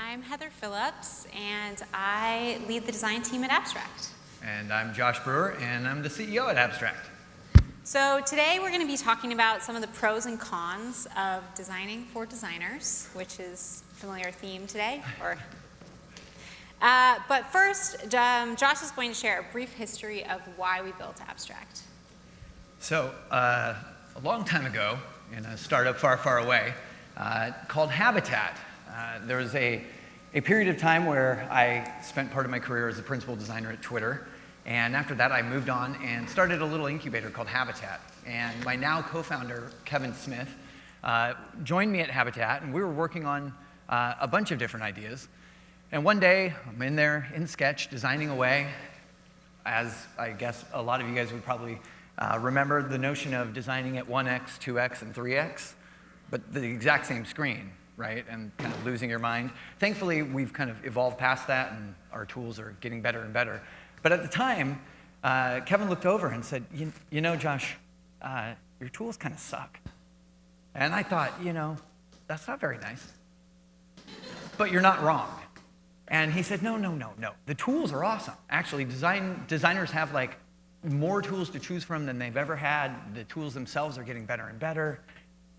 I'm Heather Phillips, and I lead the design team at Abstract. And I'm Josh Brewer, and I'm the CEO at Abstract. So today we're going to be talking about some of the pros and cons of designing for designers, which is a familiar theme today. But first, Josh is going to share a brief history of why we built Abstract. So a long time ago, in a startup far, far away, called Habitat, there was a period of time where I spent part of my career as a principal designer at Twitter. And after that, I moved on and started a little incubator called Habitat. And my now co-founder, Kevin Smith, joined me at Habitat, and we were working on a bunch of different ideas. And one day, I'm in there in Sketch, designing away, as I guess a lot of you guys would probably remember the notion of designing at 1x, 2x, and 3x, but the exact same screen, right? And kind of losing your mind. Thankfully, we've kind of evolved past that, and our tools are getting better and better. But at the time, Kevin looked over and said, you know, Josh, your tools kind of suck. And I thought, that's not very nice. But you're not wrong. And he said, no. The tools are awesome. Actually, designers have like more tools to choose from than they've ever had. The tools themselves are getting better and better.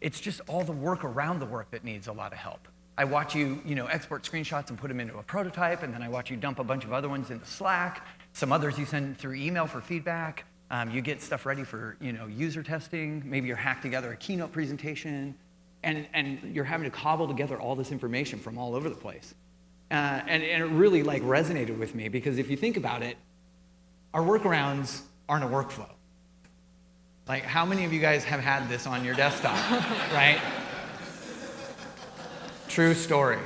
It's just all the work around the work that needs a lot of help. I watch you, export screenshots and put them into a prototype, and then I watch you dump a bunch of other ones into Slack. Some others you send through email for feedback. You get stuff ready for, user testing. Maybe you're hacked together a keynote presentation, and you're having to cobble together all this information from all over the place. And it really resonated with me, because if you think about it, our workarounds aren't a workflow. Like, how many of you guys have had this on your desktop, right? True story.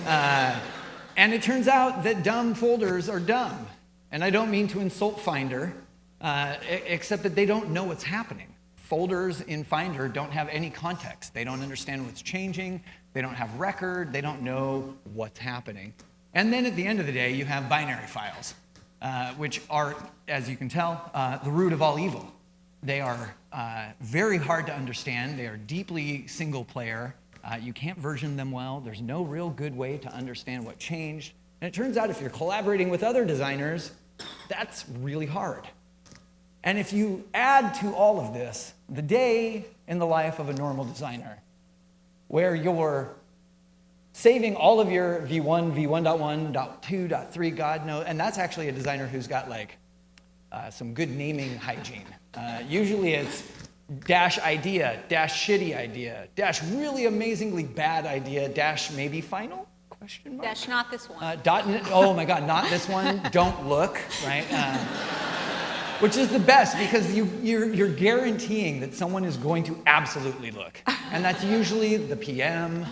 And it turns out that dumb folders are dumb. And I don't mean to insult Finder, except that they don't know what's happening. Folders in Finder don't have any context. They don't understand what's changing. They don't have record. They don't know what's happening. And then at the end of the day, you have binary files, which are, as you can tell, the root of all evil. They are very hard to understand. They are deeply single player. You can't version them well. There's no real good way to understand what changed. And it turns out if you're collaborating with other designers, that's really hard. And if you add to all of this the day in the life of a normal designer, where you're saving all of your V1, V1.1, .2, .3, God knows, and that's actually a designer who's got some good naming hygiene. Usually it's dash idea, dash shitty idea, dash really amazingly bad idea, dash maybe final? Question mark? Dash not this one. Oh my God, not this one. Don't look, right? Which is the best, because you're guaranteeing that someone is going to absolutely look, and that's usually the PM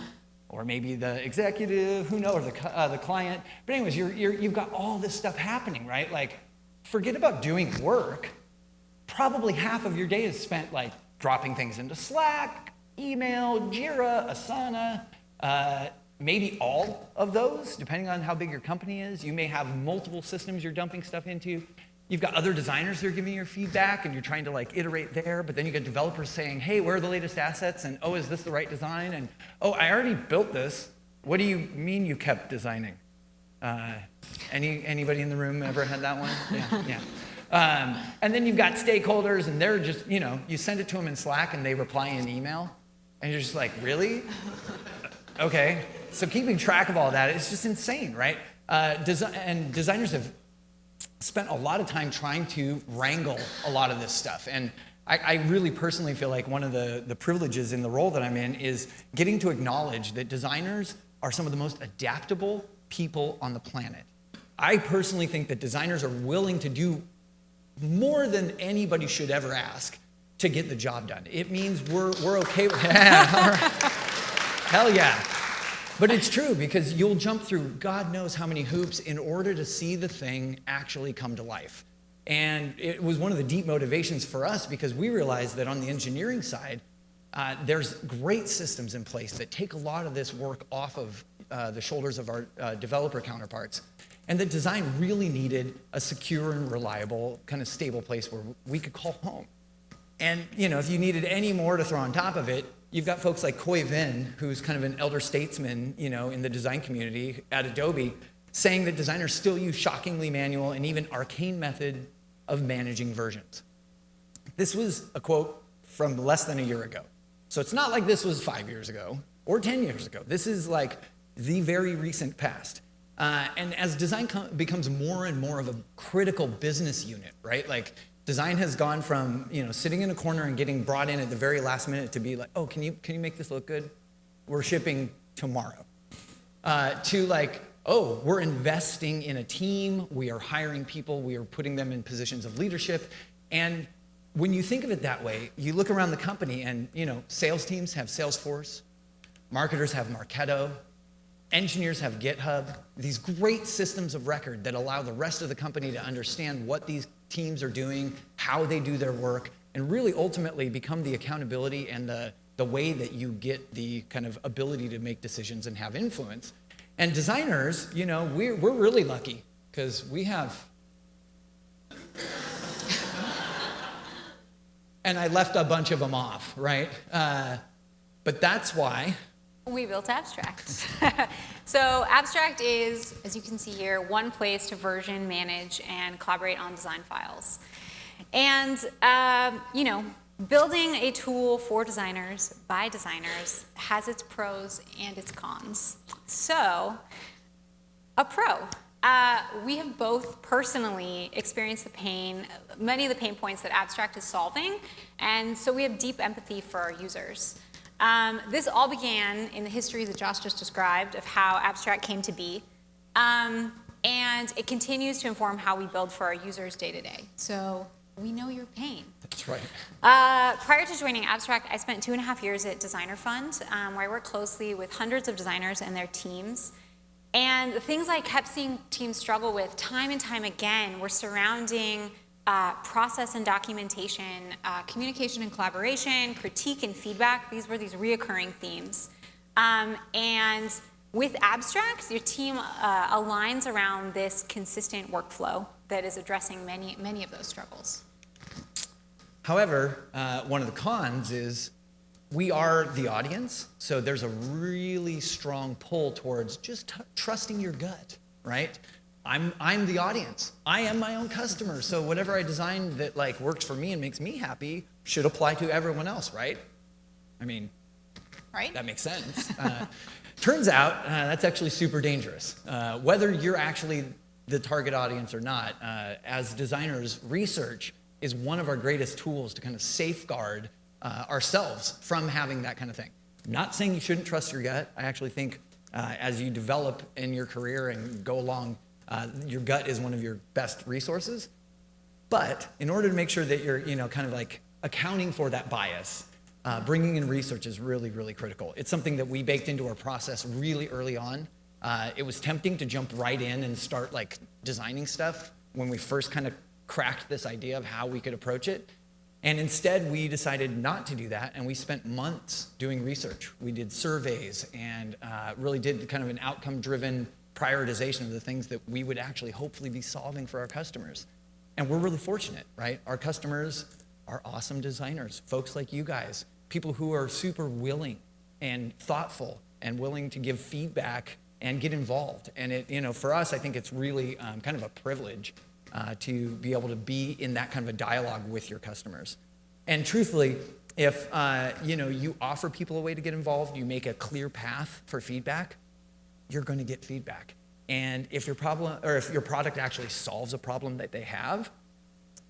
or maybe the executive, who knows, or the client. But anyways, you've got all this stuff happening, right? Like, forget about doing work. Probably half of your day is spent dropping things into Slack, email, Jira, Asana. Maybe all of those, depending on how big your company is. You may have multiple systems you're dumping stuff into. You've got other designers that are giving you feedback, and you're trying to iterate there, but then you get developers saying, hey, where are the latest assets? And oh, is this the right design? And oh, I already built this. What do you mean you kept designing? Anybody in the room ever had that one? Yeah. And then you've got stakeholders, and they're just, you send it to them in Slack, and they reply in email, and you're just like, really? Okay. So keeping track of all that, it's just insane, right? And designers have spent a lot of time trying to wrangle a lot of this stuff. And I really personally feel like one of the privileges in the role that I'm in is getting to acknowledge that designers are some of the most adaptable people on the planet. I personally think that designers are willing to do more than anybody should ever ask to get the job done. It means we're okay with it. Hell yeah. But it's true, because you'll jump through God knows how many hoops in order to see the thing actually come to life. And it was one of the deep motivations for us, because we realized that on the engineering side, there's great systems in place that take a lot of this work off of the shoulders of our developer counterparts. And that design really needed a secure and reliable, kind of stable place where we could call home. And if you needed any more to throw on top of it, you've got folks like Koi Vin, who's kind of an elder statesman, in the design community at Adobe, saying that designers still use shockingly manual and even arcane method of managing versions. This was a quote from less than a year ago. So it's not like this was 5 years ago or 10 years ago. This is like the very recent past. And as design becomes more and more of a critical business unit, right? Like design has gone from sitting in a corner and getting brought in at the very last minute to be like, oh, can you make this look good? We're shipping tomorrow. To like, oh, we're investing in a team. We are hiring people. We are putting them in positions of leadership. And when you think of it that way, you look around the company and sales teams have Salesforce, marketers have Marketo, engineers have GitHub, these great systems of record that allow the rest of the company to understand what these teams are doing, how they do their work, and really ultimately become the accountability and the way that you get the kind of ability to make decisions and have influence. And designers, we're really lucky because we have, and I left a bunch of them off, right? But that's why we built Abstract. So Abstract is, as you can see here, one place to version, manage, and collaborate on design files. And, building a tool for designers by designers has its pros and its cons. So, a pro. We have both personally experienced many of the pain points that Abstract is solving, and so we have deep empathy for our users. This all began in the history that Josh just described of how Abstract came to be, and it continues to inform how we build for our users day to day. So we know your pain. That's right. Prior to joining Abstract, I spent 2.5 years at Designer Fund, where I worked closely with hundreds of designers and their teams. And the things I kept seeing teams struggle with time and time again were surrounding process and documentation, communication and collaboration, critique and feedback. These were these reoccurring themes. And with Abstract, your team aligns around this consistent workflow that is addressing many of those struggles. However, one of the cons is we are the audience, so there's a really strong pull towards just trusting your gut, right? I'm the audience. I am my own customer, so whatever I design that like works for me and makes me happy should apply to everyone else, right? I mean, right? That makes sense. Turns out that's actually super dangerous. Whether you're actually the target audience or not, as designers, research is one of our greatest tools to kind of safeguard ourselves from having that kind of thing. I'm not saying you shouldn't trust your gut. I actually think as you develop in your career and go along, your gut is one of your best resources. But in order to make sure that you're kind of like accounting for that bias, bringing in research is really, really critical. It's something that we baked into our process really early on. It was tempting to jump right in and start like designing stuff when we first kind of cracked this idea of how we could approach it. And instead, we decided not to do that, and we spent months doing research. We did surveys and really did kind of an outcome-driven prioritization of the things that we would actually hopefully be solving for our customers. And we're really fortunate, right? Our customers are awesome designers, folks like you guys, people who are super willing and thoughtful and willing to give feedback and get involved. And it, for us, I think it's really kind of a privilege to be able to be in that kind of a dialogue with your customers. And truthfully, if you offer people a way to get involved, you make a clear path for feedback, you're going to get feedback. And if your product actually solves a problem that they have,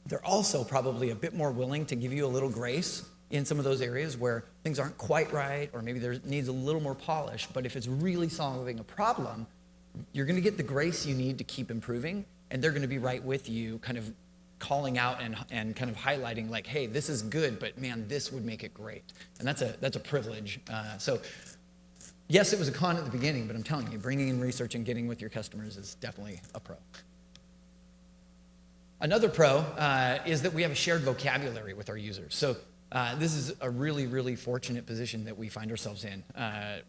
they're also probably a bit more willing to give you a little grace in some of those areas where things aren't quite right, or maybe there needs a little more polish. But if it's really solving a problem, you're going to get the grace you need to keep improving, and they're going to be right with you, kind of calling out and kind of highlighting like, hey, this is good, but man, this would make it great. And that's a privilege. So yes, it was a con at the beginning, but I'm telling you, bringing in research and getting with your customers is definitely a pro. Another pro is that we have a shared vocabulary with our users. So this is a really, really fortunate position that we find ourselves in.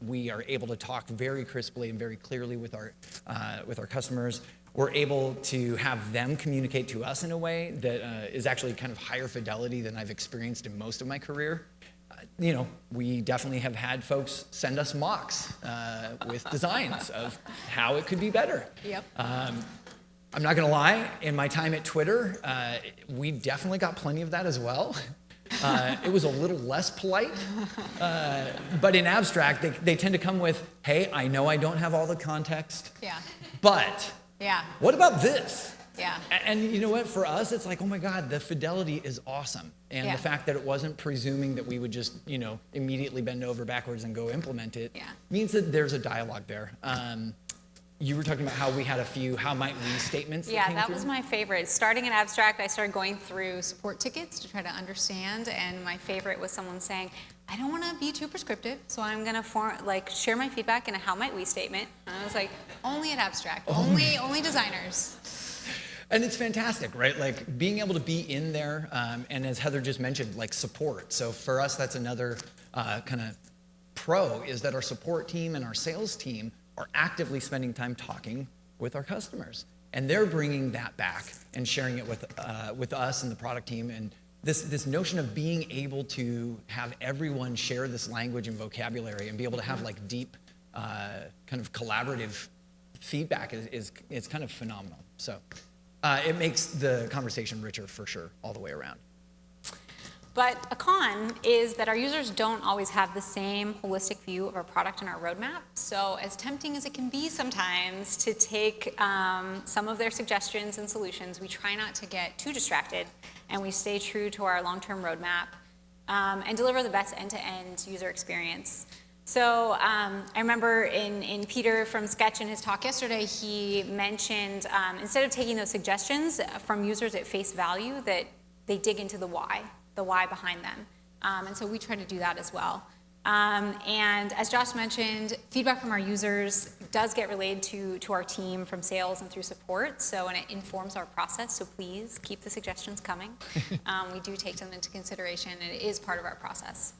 We are able to talk very crisply and very clearly with our customers. We're able to have them communicate to us in a way that is actually kind of higher fidelity than I've experienced in most of my career. we definitely have had folks send us mocks with designs of how it could be better. Yep. I'm not gonna lie, in my time at Twitter, we definitely got plenty of that as well. It was a little less polite, but in abstract, they tend to come with, hey, I know I don't have all the context, but what about this? Yeah. And you know what, for us, it's like, oh my God, the fidelity is awesome. And the fact that it wasn't presuming that we would just, immediately bend over backwards and go implement it means that there's a dialogue there. You were talking about how we had a few how might we statements. That was my favorite. Starting in abstract, I started going through support tickets to try to understand, and my favorite was someone saying, I don't want to be too prescriptive, so I'm going to share my feedback in a how might we statement. And I was like, only at abstract, only designers. And it's fantastic, right? Like being able to be in there, and as Heather just mentioned, like support. So for us, that's another kind of pro, is that our support team and our sales team are actively spending time talking with our customers. And they're bringing that back and sharing it with us and the product team. And this notion of being able to have everyone share this language and vocabulary and be able to have like deep kind of collaborative feedback is kind of phenomenal. So it makes the conversation richer for sure, all the way around. But a con is that our users don't always have the same holistic view of our product and our roadmap. So as tempting as it can be sometimes to take some of their suggestions and solutions, we try not to get too distracted, and we stay true to our long-term roadmap and deliver the best end-to-end user experience. So I remember in Peter from Sketch in his talk yesterday, he mentioned instead of taking those suggestions from users at face value, that they dig into the why behind them. And so we try to do that as well. And as Josh mentioned, feedback from our users does get relayed to our team from sales and through support, and it informs our process, so please keep the suggestions coming. We do take them into consideration, and it is part of our process.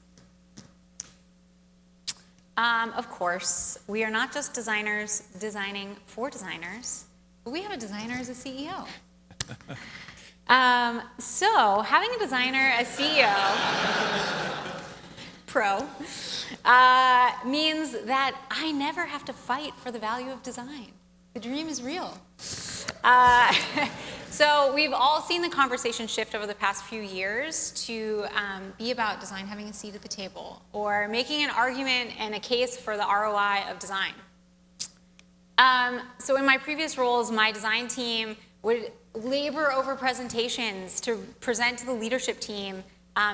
Of course, we are not just designers designing for designers, but we have a designer as a CEO. So having a designer as CEO, pro, means that I never have to fight for the value of design. The dream is real. So we've all seen the conversation shift over the past few years to be about design having a seat at the table, or making an argument and a case for the ROI of design. So in my previous roles, my design team would labor over presentations to present to the leadership team,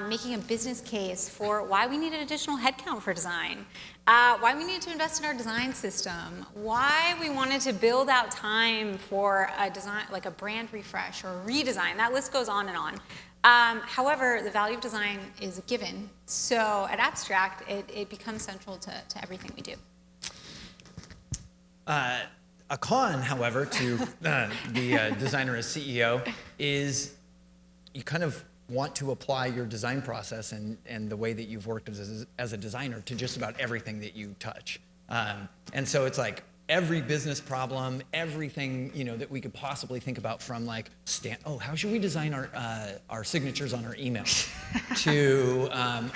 making a business case for why we needed additional headcount for design, why we needed to invest in our design system, why we wanted to build out time for a design, like a brand refresh or a redesign. That list goes on and on. However, the value of design is a given. So at Abstract, it becomes central to everything we do. A con, however, to the designer as CEO is you kind of want to apply your design process and the way that you've worked as a designer to just about everything that you touch. And so it's like every business problem, everything that we could possibly think about, from like how should we design our signatures on our emails to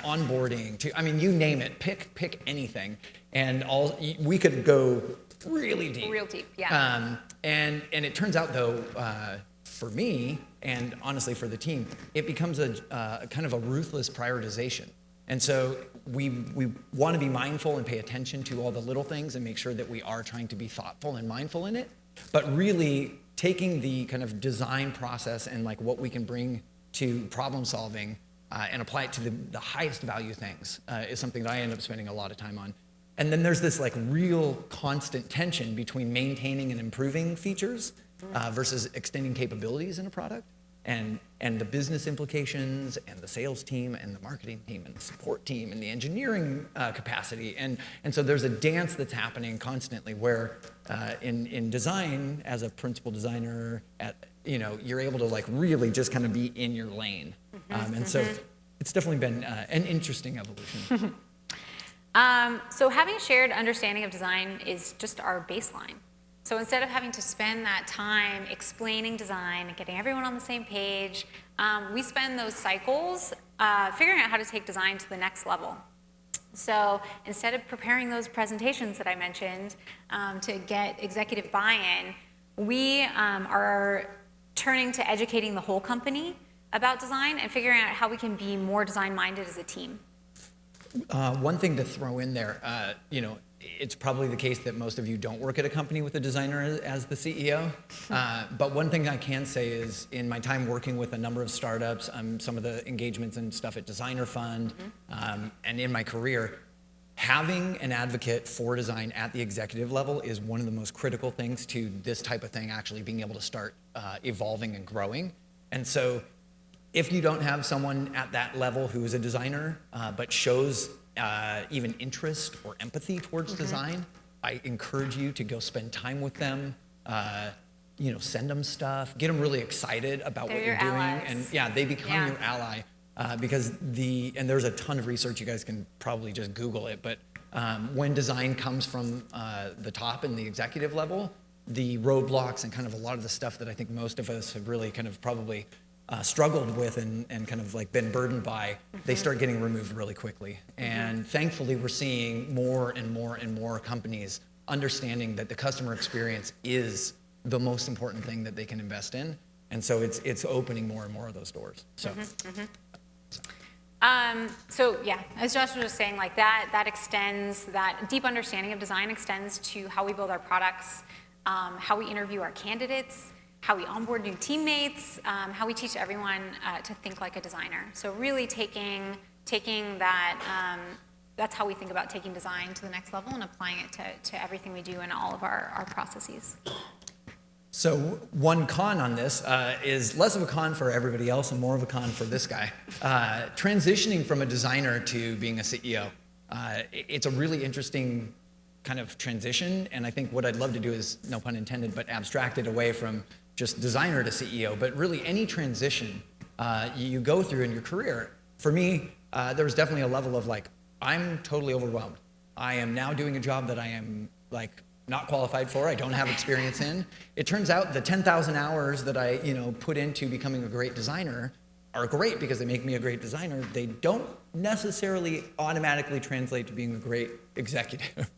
onboarding to, you name it, pick anything, and we could go really deep. Real deep, yeah. And it turns out though, for me, and honestly for the team, it becomes a kind of a ruthless prioritization. And so we want to be mindful and pay attention to all the little things and make sure that we are trying to be thoughtful and mindful in it, but really taking the kind of design process and like what we can bring to problem solving and apply it to the highest value things is something that I end up spending a lot of time on. And then there's this like real constant tension between maintaining and improving features versus extending capabilities in a product, and the business implications, and the sales team, and the marketing team, and the support team, and the engineering capacity. And so there's a dance that's happening constantly where in design, as a principal designer, you're able to like really just kind of be in your lane. And so it's definitely been an interesting evolution. So having a shared understanding of design is just our baseline. So instead of having to spend that time explaining design and getting everyone on the same page, we spend those cycles figuring out how to take design to the next level. So instead of preparing those presentations that I mentioned to get executive buy-in, we are turning to educating the whole company about design and figuring out how we can be more design-minded as a team. One thing to throw in there, it's probably the case that most of you don't work at a company with a designer as the CEO. But one thing I can say is in my time working with a number of startups, some of the engagements and stuff at Designer Fund, and in my career, having an advocate for design at the executive level is one of the most critical things to this type of thing actually being able to start evolving and growing. And so if you don't have someone at that level who is a designer, but shows even interest or empathy towards design, I encourage you to go spend time with them, send them stuff, get them really excited about what you're doing. Allies. And yeah, they become your ally because and there's a ton of research, you guys can probably just Google it, but when design comes from the top and the executive level, the roadblocks and kind of a lot of the stuff that I think most of us have really kind of probably struggled with and kind of like been burdened by, they start getting removed really quickly. And thankfully, we're seeing more and more and more companies understanding that the customer experience is the most important thing that they can invest in. And so it's opening more and more of those doors. So. So yeah, as Josh was just saying, like that extends, that deep understanding of design extends to how we build our products, how we interview our candidates, how we onboard new teammates, how we teach everyone to think like a designer. So really taking that, that's how we think about taking design to the next level and applying it to everything we do in all of our processes. So one con on this is less of a con for everybody else and more of a con for this guy. Transitioning from a designer to being a CEO. It's a really interesting kind of transition, and I think what I'd love to do is, no pun intended, but abstract it away from just designer to CEO, but really any transition you go through in your career. For me, there was definitely a level of like, I'm totally overwhelmed. I am now doing a job that I am like not qualified for, I don't have experience in. It turns out the 10,000 hours that I put into becoming a great designer are great because they make me a great designer. They don't necessarily automatically translate to being a great executive.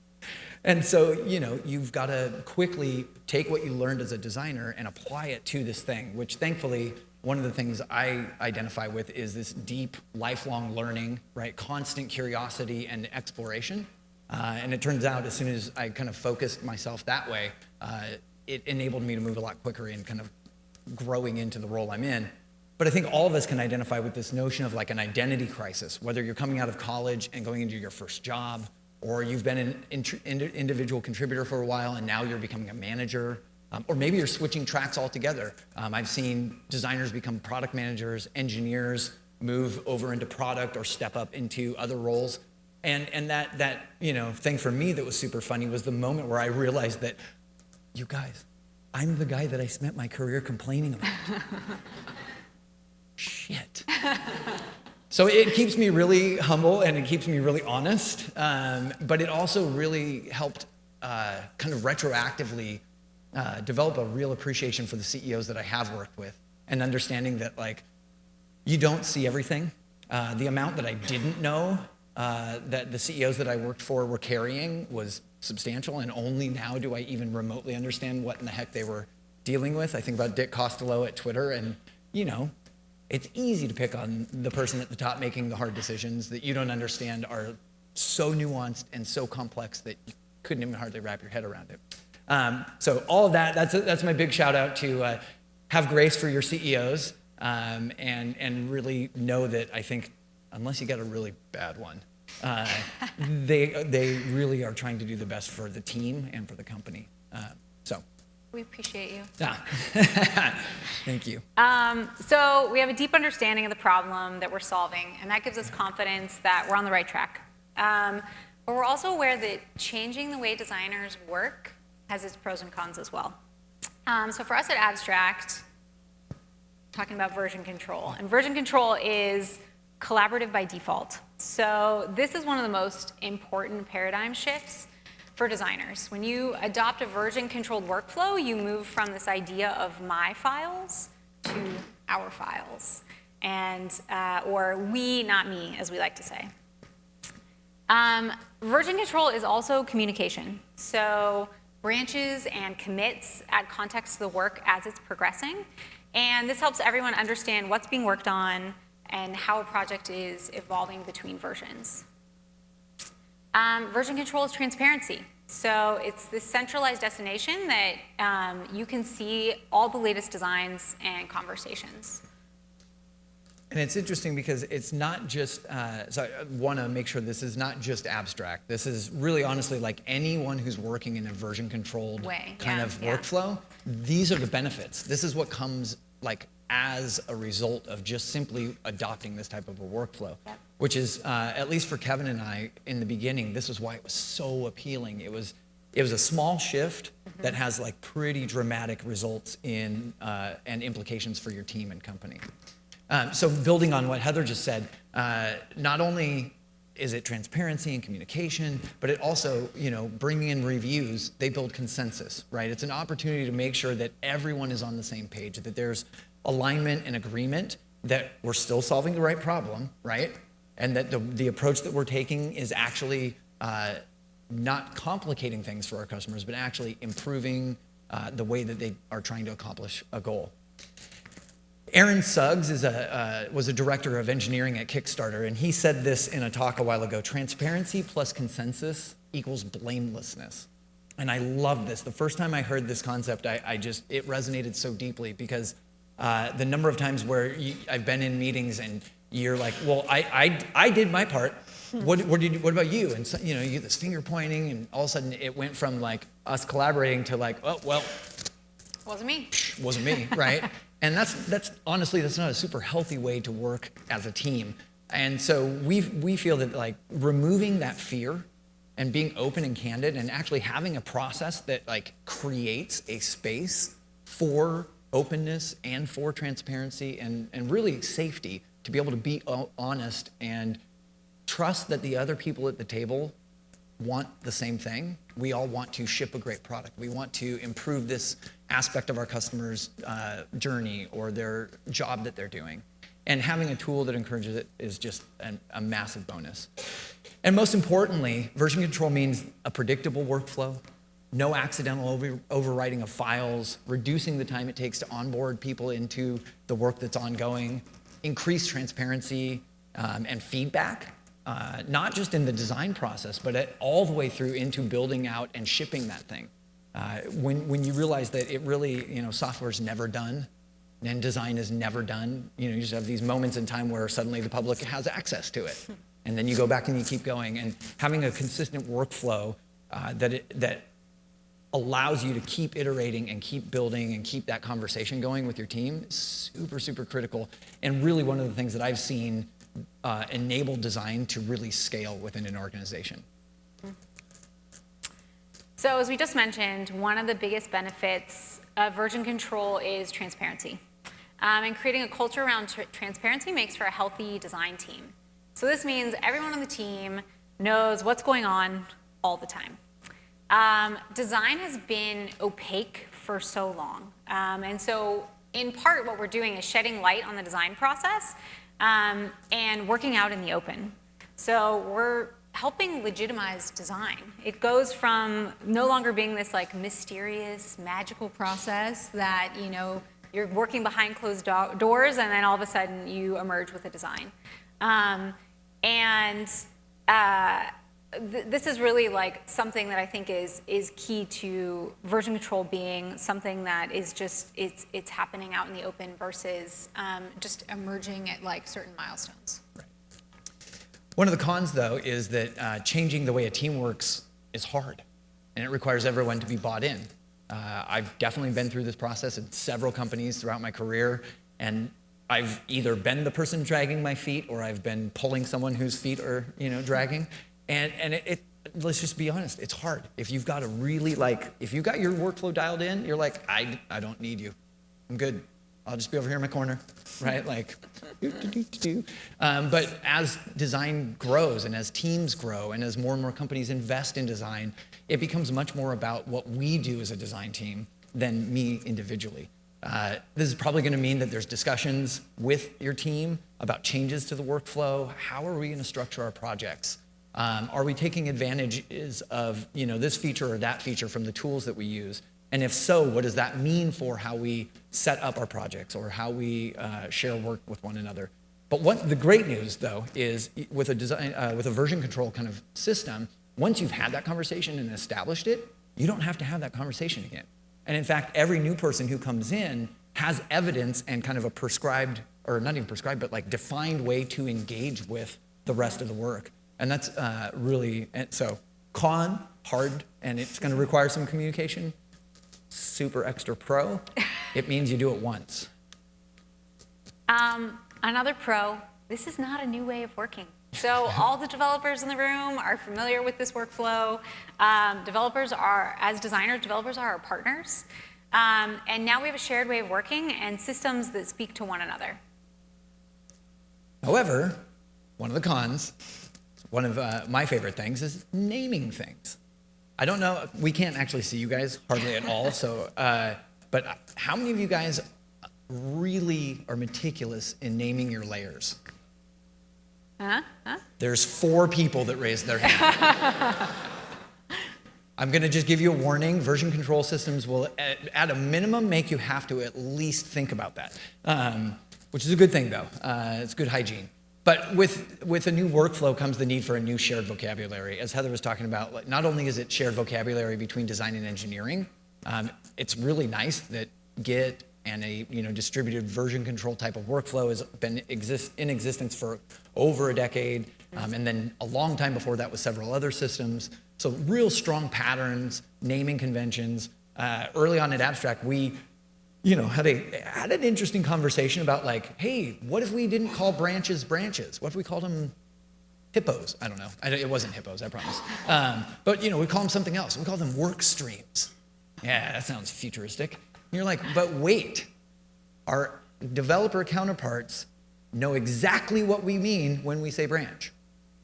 And so, you've got to quickly take what you learned as a designer and apply it to this thing, which thankfully, one of the things I identify with is this deep, lifelong learning, right? Constant curiosity and exploration. And it turns out as soon as I kind of focused myself that way, it enabled me to move a lot quicker in kind of growing into the role I'm in. But I think all of us can identify with this notion of like an identity crisis, whether you're coming out of college and going into your first job, or you've been an individual contributor for a while and now you're becoming a manager, or maybe you're switching tracks altogether. I've seen designers become product managers, engineers move over into product or step up into other roles. And that thing for me that was super funny was the moment where I realized that, you guys, I'm the guy that I spent my career complaining about. Shit. So it keeps me really humble and it keeps me really honest, but it also really helped kind of retroactively develop a real appreciation for the CEOs that I have worked with and understanding that like you don't see everything. The amount that I didn't know that the CEOs that I worked for were carrying was substantial, and only now do I even remotely understand what in the heck they were dealing with. I think about Dick Costolo at Twitter, and it's easy to pick on the person at the top making the hard decisions that you don't understand are so nuanced and so complex that you couldn't even hardly wrap your head around it. So all of that's my big shout out to have grace for your CEOs and really know that I think unless you get a really bad one, they really are trying to do the best for the team and for the company. So. We appreciate you. Yeah. Thank you. So we have a deep understanding of the problem that we're solving, and that gives us confidence that we're on the right track. But we're also aware that changing the way designers work has its pros and cons as well. So for us at Abstract, talking about version control, and version control is collaborative by default. So this is one of the most important paradigm shifts for designers. When you adopt a version-controlled workflow, you move from this idea of my files to our files. and or we, not me, as we like to say. Version control is also communication. So branches and commits add context to the work as it's progressing. And this helps everyone understand what's being worked on and how a project is evolving between versions. Version control is transparency. So it's this centralized destination that you can see all the latest designs and conversations. And it's interesting because it's not just, so I want to make sure this is not just abstract. This is really honestly like anyone who's working in a version controlled kind of workflow, these are the benefits. This is what comes like as a result of just simply adopting this type of a workflow, which is, at least for Kevin and I in the beginning, this is why it was so appealing. It was a small shift that has like pretty dramatic results in and implications for your team and company. So building on what Heather just said, not only is it transparency and communication, but it also, bringing in reviews, they build consensus, right? It's an opportunity to make sure that everyone is on the same page, that there's alignment and agreement that we're still solving the right problem, right? And that the approach that we're taking is actually not complicating things for our customers, but actually improving the way that they are trying to accomplish a goal. Aaron Suggs was a director of engineering at Kickstarter, and he said this in a talk a while ago: transparency plus consensus equals blamelessness. And I love this. The first time I heard this concept, it resonated so deeply because the number of times where I've been in meetings and you're like, well, I did my part. What about you? And so, you get this finger pointing, and all of a sudden it went from like us collaborating to like, oh, well, wasn't me. Wasn't me, right? And that's honestly, that's not a super healthy way to work as a team. And so we feel that like removing that fear and being open and candid and actually having a process that like creates a space for openness and for transparency and really safety to be able to be honest and trust that the other people at the table want the same thing. We all want to ship a great product. We want to improve this aspect of our customers' journey or their job that they're doing. And having a tool that encourages it is just a massive bonus. And most importantly, version control means a predictable workflow, no accidental overwriting of files, reducing the time it takes to onboard people into the work that's ongoing, increased transparency and feedback. Not just in the design process, but all the way through into building out and shipping that thing. When you realize that it really, software is never done and design is never done, you just have these moments in time where suddenly the public has access to it. And then you go back and you keep going. And having a consistent workflow that allows you to keep iterating and keep building and keep that conversation going with your team is super, super critical. And really one of the things that I've seen enable design to really scale within an organization. So as we just mentioned, one of the biggest benefits of version control is transparency. And creating a culture around transparency makes for a healthy design team. So this means everyone on the team knows what's going on all the time. Design has been opaque for so long. And so in part what we're doing is shedding light on the design process and working out in the open. So we're helping legitimize design. It goes from no longer being this like mysterious, magical process that, you're working behind closed doors and then all of a sudden you emerge with a design. This is really like something that I think is key to version control being something that is just, it's happening out in the open versus just emerging at like certain milestones. Right. One of the cons though is that changing the way a team works is hard and it requires everyone to be bought in. I've definitely been through this process at several companies throughout my career, and I've either been the person dragging my feet or I've been pulling someone whose feet are, dragging. And it let's just be honest, it's hard. If you've got if you've got your workflow dialed in, you're like, I don't need you. I'm good. I'll just be over here in my corner, right? Like, but as design grows and as teams grow and as more and more companies invest in design, it becomes much more about what we do as a design team than me individually. This is probably going to mean that there's discussions with your team about changes to the workflow. How are we going to structure our projects? Are we taking advantages of this feature or that feature from the tools that we use? And if so, what does that mean for how we set up our projects or how we share work with one another? But what the great news, though, is with a version control kind of system, once you've had that conversation and established it, you don't have to have that conversation again. And in fact, every new person who comes in has evidence and kind of a prescribed, or not even prescribed, but like defined way to engage with the rest of the work. And that's really, so hard, and it's going to require some communication. Super extra pro, it means you do it once. Another pro, this is not a new way of working. So all the developers in the room are familiar with this workflow. Developers are our partners. And now we have a shared way of working and systems that speak to one another. However, one of the cons, one of my favorite things is naming things. I don't know, we can't actually see you guys hardly at all, so, but how many of you guys really are meticulous in naming your layers? There's 4 people that raised their hand. I'm going to just give you a warning. Version control systems will, at a minimum, make you have to at least think about that, which is a good thing, though. It's good hygiene. But with a new workflow comes the need for a new shared vocabulary. As Heather was talking about, not only is it shared vocabulary between design and engineering, it's really nice that Git and a distributed version control type of workflow has been in existence for over a decade, and then a long time before that with several other systems. So real strong patterns, naming conventions. Early on at Abstract, we had an interesting conversation about like, hey, what if we didn't call branches branches? What if we called them hippos? I don't know. It wasn't hippos, I promise. But we call them something else. We call them work streams. Yeah, that sounds futuristic. And you're like, but wait, our developer counterparts know exactly what we mean when we say branch.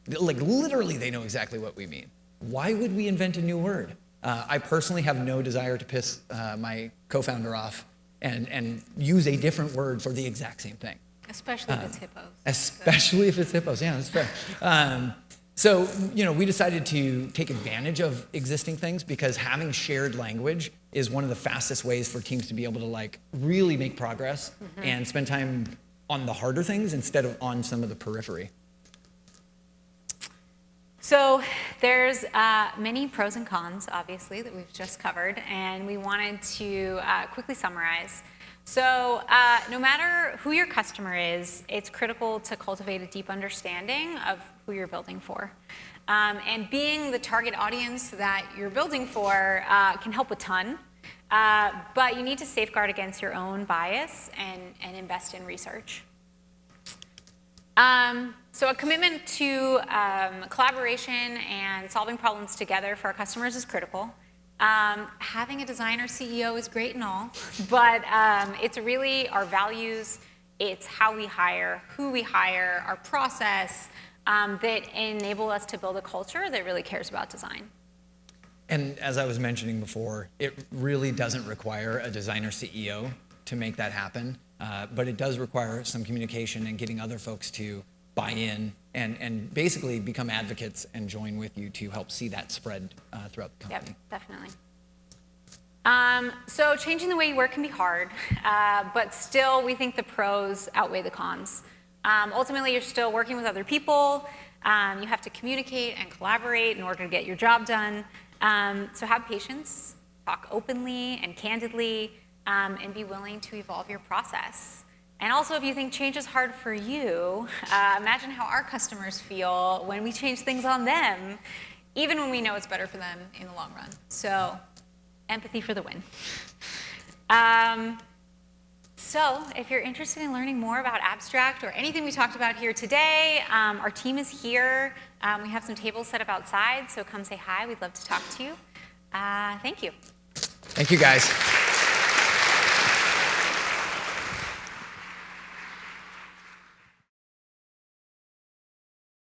Like literally they know exactly what we mean. Why would we invent a new word? I personally have no desire to piss my co-founder off and use a different word for the exact same thing. Especially if it's hippos. Especially if it's hippos, yeah, that's fair. So, we decided to take advantage of existing things because having shared language is one of the fastest ways for teams to be able to like really make progress and spend time on the harder things instead of on some of the periphery. So there's many pros and cons, obviously, that we've just covered, and we wanted to quickly summarize. So no matter who your customer is, it's critical to cultivate a deep understanding of who you're building for. And being the target audience that you're building for can help a ton, but you need to safeguard against your own bias and invest in research. So a commitment to collaboration and solving problems together for our customers is critical. Having a designer CEO is great and all, but it's really our values, it's how we hire, who we hire, our process that enable us to build a culture that really cares about design. And as I was mentioning before, it really doesn't require a designer CEO to make that happen, but it does require some communication and getting other folks to buy in and basically become advocates and join with you to help see that spread throughout the company. Yep, definitely. So changing the way you work can be hard, but still we think the pros outweigh the cons. Ultimately, you're still working with other people. You have to communicate and collaborate in order to get your job done. So have patience, talk openly and candidly, and be willing to evolve your process. And also, if you think change is hard for you, imagine how our customers feel when we change things on them, even when we know it's better for them in the long run. So, empathy for the win. So, if you're interested in learning more about Abstract or anything we talked about here today, our team is here. We have some tables set up outside, so come say hi. We'd love to talk to you. Thank you. Thank you, guys.